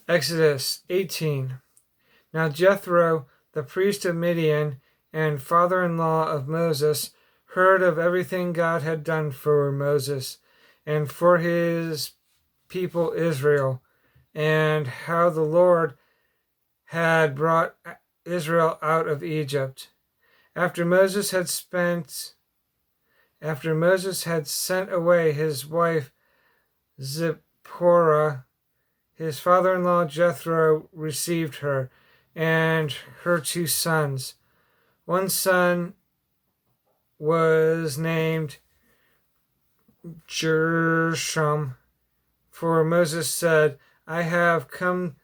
Exodus 18. Now Jethro, the priest of Midian and father-in-law of Moses, heard of everything God had done for Moses and for his people Israel, and how the Lord had brought Israel out of Egypt. After Moses had sent away his wife Zipporah, his father-in-law Jethro received her and her 2 sons. One son was named Gershom, for Moses said, I have become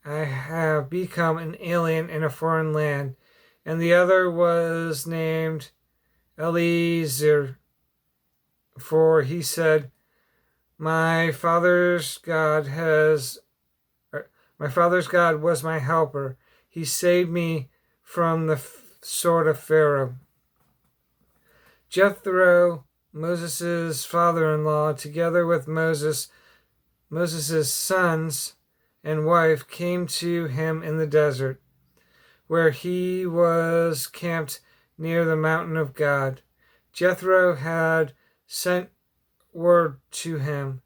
an alien in a foreign land. And the other was named Eliezer, for he said, My father's God was my helper. He saved me from the sword of Pharaoh. Jethro, Moses' father-in-law, together with Moses' sons and wife, came to him in the desert, where he was camped near the mountain of God. Jethro had sent word to him,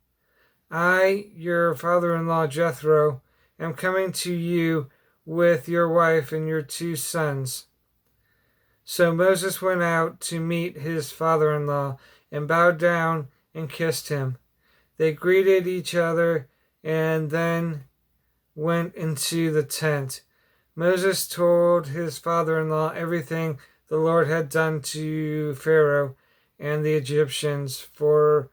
I, your father-in-law Jethro, am coming to you with your wife and your 2 sons. So Moses went out to meet his father-in-law and bowed down and kissed him. They greeted each other and then went into the tent. Moses told his father-in-law everything the Lord had done to Pharaoh and the Egyptians for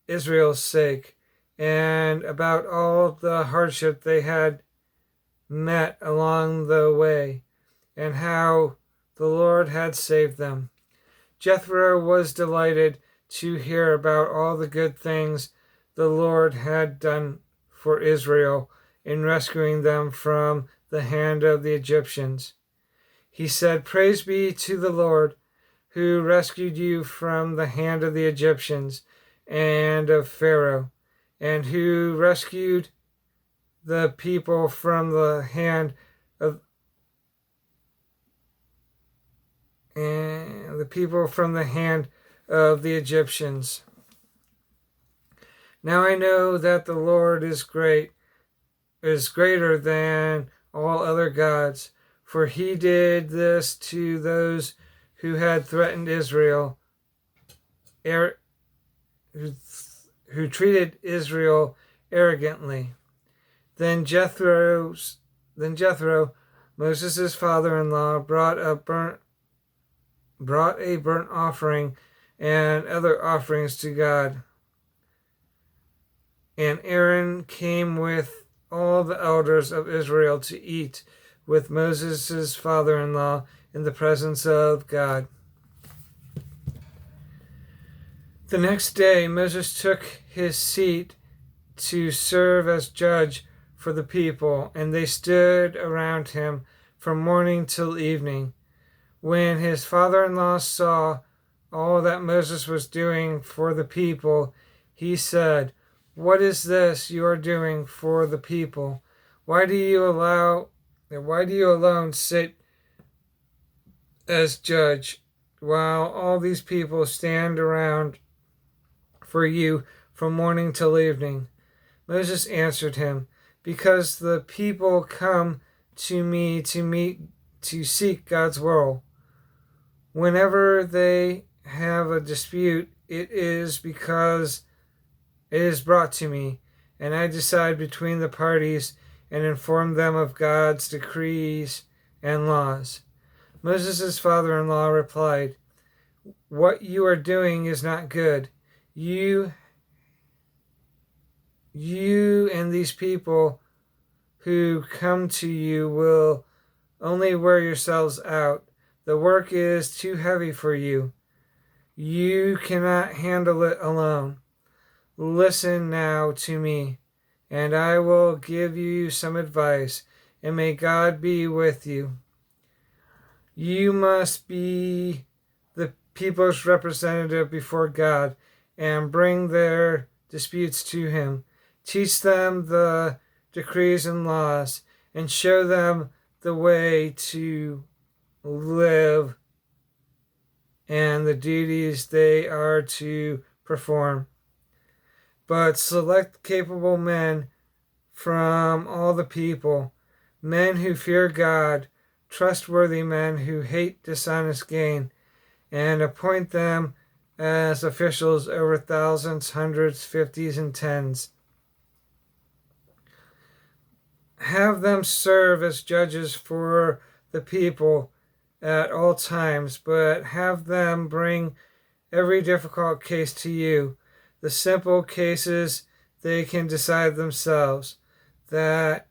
Israel's sake, and about all the hardship they had met along the way, and how the Lord had saved them. Jethro was delighted to hear about all the good things the Lord had done for Israel in rescuing them from the hand of the Egyptians. He said, Praise be to the Lord, who rescued you from the hand of the Egyptians and of Pharaoh, and who rescued the people from the hand of the Egyptians. Now I know that the Lord is greater than all other gods, for he did this to those who had threatened Israel, who treated Israel arrogantly. Then Jethro, Moses' father-in-law, brought a burnt offering and other offerings to God. And Aaron came with all the elders of Israel to eat with Moses' father-in-law in the presence of God. The next day, Moses took his seat to serve as judge for the people, and they stood around him from morning till evening. When his father-in-law saw all that Moses was doing for the people, he said, What is this you are doing for the people? Why do you alone sit as judge, while all these people stand around for you from morning till evening? Moses answered him, Because the people come to me to seek God's will. Whenever they have a dispute, it is because it is brought to me, and I decide between the parties and inform them of God's decrees and laws. Moses' father-in-law replied, What you are doing is not good. You and these people who come to you will only wear yourselves out. The work is too heavy for you. You cannot handle it alone. Listen now to me, and I will give you some advice, and may God be with you. You must be the people's representative before God and bring their disputes to him. Teach them the decrees and laws, and show them the way to live and the duties they are to perform. But select capable men from all the people, men who fear God, trustworthy men who hate dishonest gain, and appoint them as officials over thousands, hundreds, fifties, and tens. Have them serve as judges for the people at all times, but have them bring every difficult case to you. The simple cases they can decide themselves. That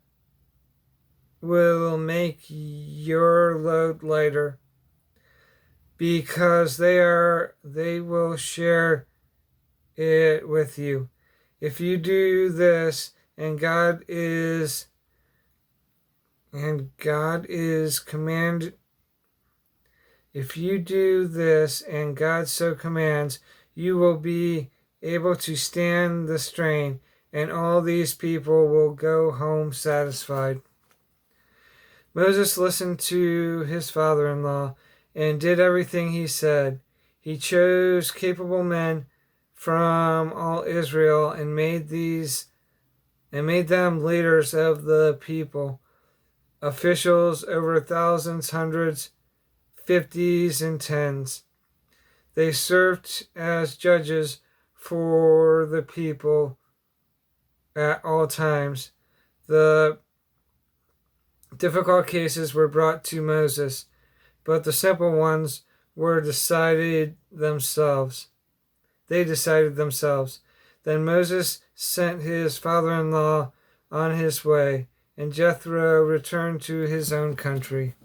will make your load lighter, because they will share it with you. If you do this, and God is command if you do this and God so commands, you will be able to stand the strain, and all these people will go home satisfied. Moses listened to his father-in-law and did everything he said. He chose capable men from all Israel and made them leaders of the people, officials over thousands, hundreds, fifties, and tens. They served as judges for the people at all times. The difficult cases were brought to Moses, but the simple ones were decided themselves. They decided themselves. Then Moses sent his father-in-law on his way, and Jethro returned to his own country.